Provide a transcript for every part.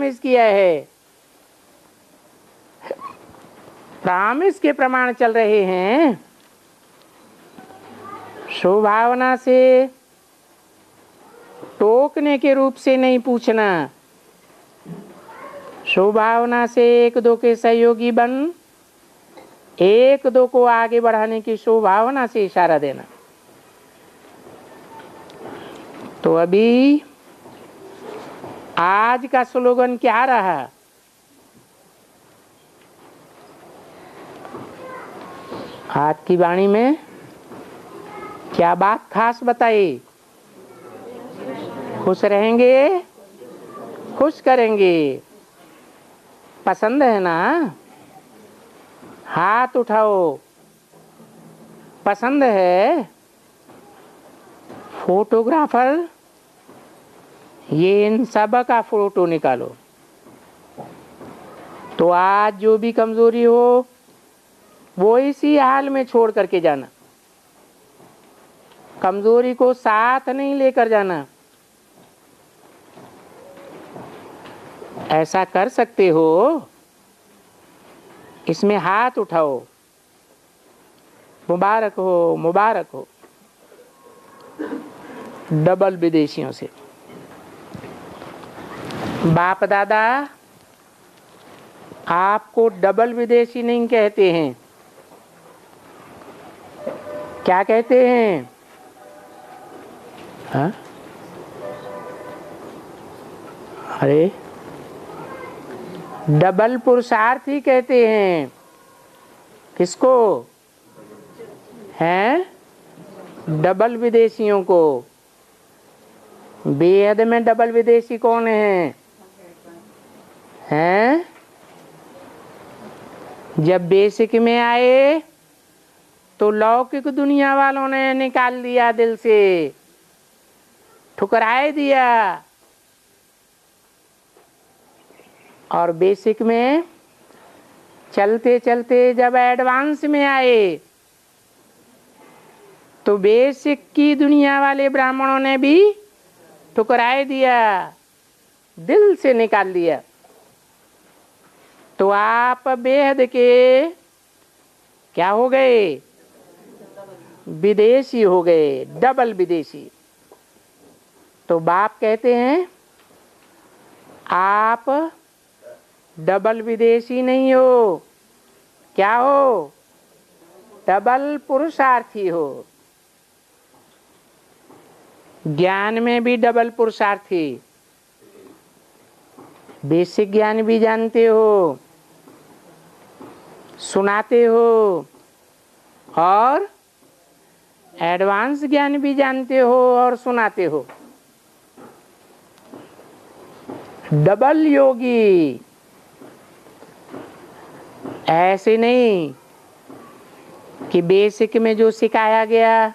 Promise किया है, promise के प्रमाण चल रहे हैं। स्वभावना से टोकने के रूप से नहीं पूछना, स्वभावना से एक दो के सहयोगी बन एक दो को आगे बढ़ाने की स्वभावना से इशारा देना। तो अभी आज का स्लोगन क्या रहा? आज की वाणी में क्या बात खास बताई? खुश रहेंगे, खुश करेंगे। पसंद है ना? हाथ उठाओ। पसंद है? फोटोग्राफर, ये इन सब का फोटो निकालो। तो आज जो भी कमजोरी हो वो इसी हाल में छोड़ करके जाना, कमजोरी को साथ नहीं लेकर जाना। ऐसा कर सकते हो? इसमें हाथ उठाओ। मुबारक हो, मुबारक हो। डबल विदेशियों से बाप दादा आपको डबल विदेशी नहीं कहते हैं। क्या कहते हैं? हाँ? अरे डबल पुरुषार्थी कहते हैं। किसको? हैं? डबल विदेशियों को। बेहद में डबल विदेशी कौन है? हैं? जब बेसिक में आए तो लौकिक दुनिया वालों ने निकाल दिया दिल से, ठुकराए दिया। और बेसिक में चलते चलते जब एडवांस में आए तो बेसिक की दुनिया वाले ब्राह्मणों ने भी ठुकराए दिया, दिल से निकाल दिया। तो आप बेहद के क्या हो गए? विदेशी हो गए, डबल विदेशी। तो बाप कहते हैं आप डबल विदेशी नहीं हो। क्या हो? डबल पुरुषार्थी हो। ज्ञान में भी डबल पुरुषार्थी, बेसिक ज्ञान भी जानते हो, सुनाते हो, और एडवांस ज्ञान भी जानते हो और सुनाते हो। डबल योगी। ऐसे नहीं कि बेसिक में जो सिखाया गया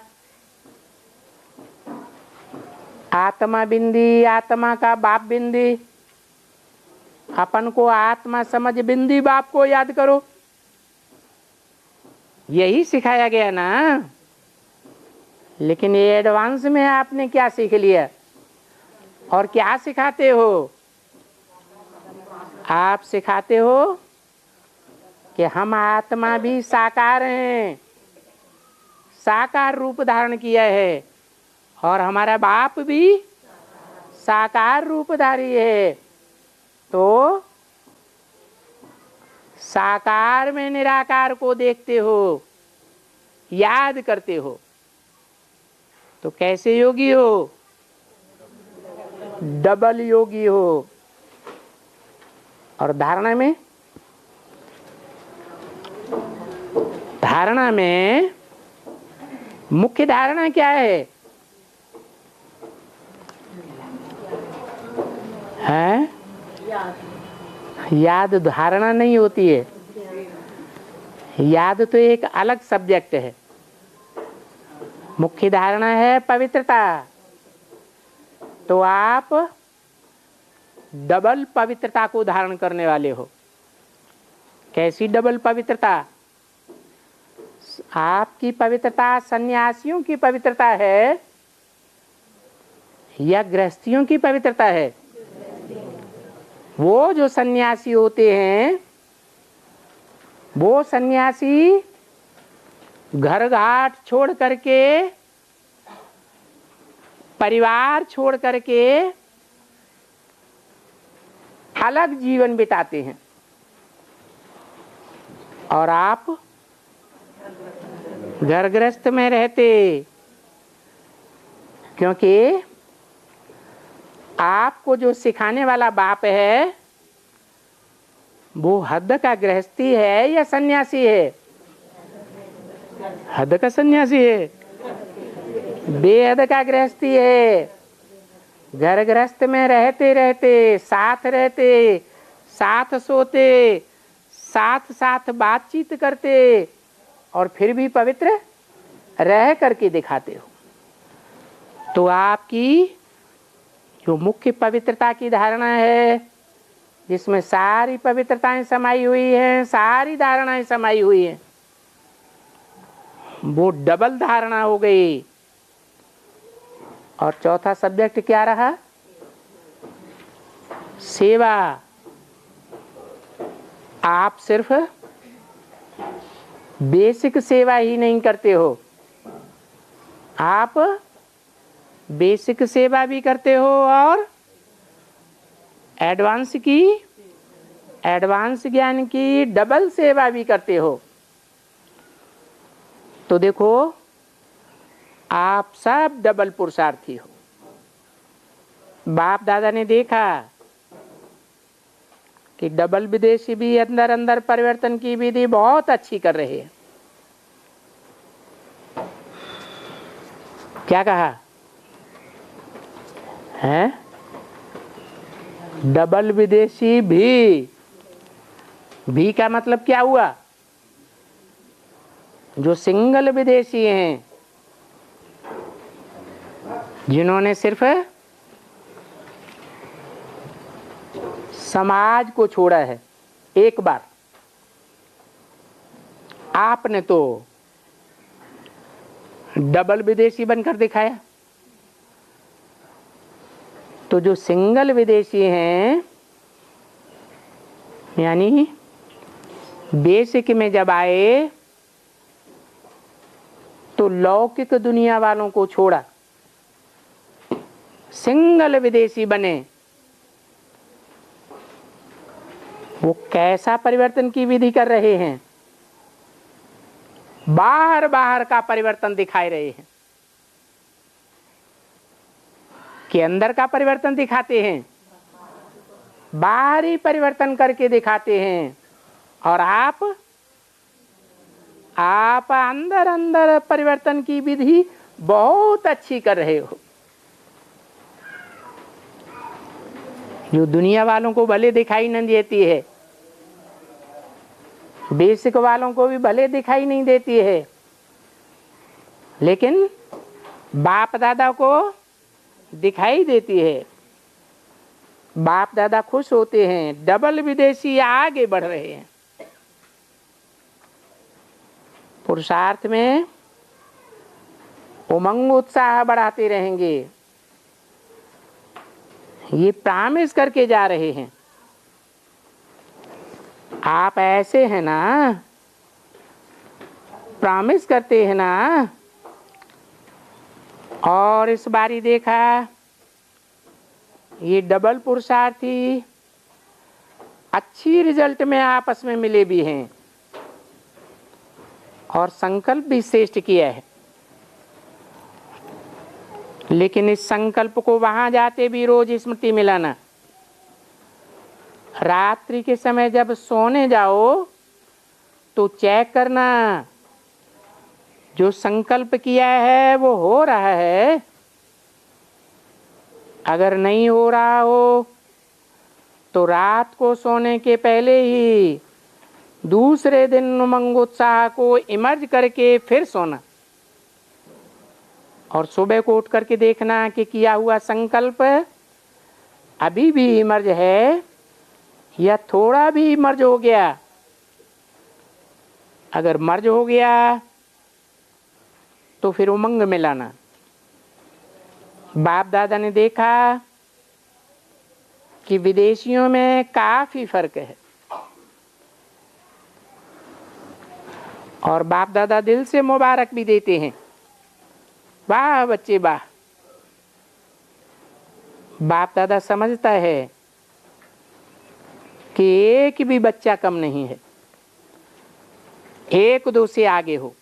आत्मा बिंदी, आत्मा का बाप बिंदी, अपन को आत्मा समझ बिंदी बाप को याद करो, यही सिखाया गया ना। लेकिन ये एडवांस में आपने क्या सीख लिया और क्या सिखाते हो? आप सिखाते हो कि हम आत्मा भी साकार हैं, साकार रूप धारण किया है, और हमारा बाप भी साकार रूपधारी है। तो साकार में निराकार को देखते हो, याद करते हो, तो कैसे योगी हो? डबल योगी हो। और धारणा में, धारणा में मुख्य धारणा क्या है? हैं? याद धारणा नहीं होती है। याद तो एक अलग सब्जेक्ट है। मुख्य धारणा है पवित्रता। तो आप डबल पवित्रता को धारण करने वाले हो। कैसी डबल पवित्रता? आपकी पवित्रता सन्यासियों की पवित्रता है या गृहस्थियों की पवित्रता है? वो जो सन्यासी होते हैं, वो सन्यासी घर घाट छोड़ करके, परिवार छोड़ करके अलग जीवन बिताते हैं। और आप घर गृहस्थ में रहते, क्योंकि आपको जो सिखाने वाला बाप है वो हद का गृहस्थी है या सन्यासी है? हद का सन्यासी है, बेहद का गृहस्थी है। घर गृहस्थ में रहते रहते, साथ रहते, साथ सोते, साथ साथ बातचीत करते, और फिर भी पवित्र रह करके दिखाते हो। तो आपकी जो मुख्य पवित्रता की धारणा है, जिसमें सारी पवित्रताएं समाई हुई हैं, सारी धारणाएं समाई हुई हैं, वो डबल धारणा हो गई। और चौथा सब्जेक्ट क्या रहा? सेवा। आप सिर्फ बेसिक सेवा ही नहीं करते हो, आप बेसिक सेवा भी करते हो और एडवांस ज्ञान की डबल सेवा भी करते हो। तो देखो, आप सब डबल पुरुषार्थी हो। बाप दादा ने देखा कि डबल विदेशी भी अंदर अंदर परिवर्तन की विधि बहुत अच्छी कर रहे हैं। क्या कहा है? डबल विदेशी भी का मतलब क्या हुआ? जो सिंगल विदेशी हैं, जिन्होंने सिर्फ समाज को छोड़ा है एक बार, आपने तो डबल विदेशी बनकर दिखाया। तो जो सिंगल विदेशी हैं, यानी बेसिक में जब आए तो लौकिक दुनिया वालों को छोड़ा, सिंगल विदेशी बने। वो कैसा परिवर्तन की विधि कर रहे हैं? बाहर बाहर का परिवर्तन दिखाई रहे हैं कि अंदर का परिवर्तन दिखाते हैं? बाहरी परिवर्तन करके दिखाते हैं। और आप अंदर अंदर परिवर्तन की विधि बहुत अच्छी कर रहे हो। जो दुनिया वालों को भले दिखाई नहीं देती है, बेसिक वालों को भी भले दिखाई नहीं देती है, लेकिन बाप दादा को दिखाई देती है। बाप दादा खुश होते हैं, डबल विदेशी आगे बढ़ रहे हैं। पुरुषार्थ में उमंग उत्साह बढ़ाते रहेंगे, ये प्रॉमिस करके जा रहे हैं। आप ऐसे हैं ना, प्रॉमिस करते हैं ना। और इस बारी देखा, ये डबल पुरुषार्थी अच्छी रिजल्ट में आपस में मिले भी हैं और संकल्प भी श्रेष्ठ किया है। लेकिन इस संकल्प को वहां जाते भी रोज स्मृति मिलाना। रात्रि के समय जब सोने जाओ तो चेक करना, जो संकल्प किया है वो हो रहा है। अगर नहीं हो रहा हो तो रात को सोने के पहले ही दूसरे दिन उमंग उत्साह को इमर्ज करके फिर सोना, और सुबह को उठ करके देखना कि किया हुआ संकल्प अभी भी इमर्ज है या थोड़ा भी इमर्ज हो गया। अगर मर्ज हो गया तो फिर उमंग में लाना। बाप दादा ने देखा कि विदेशियों में काफी फर्क है। और बाप दादा दिल से मुबारक भी देते हैं, वाह बच्चे वाह। बाप दादा समझता है कि एक भी बच्चा कम नहीं है, एक दो से आगे हो।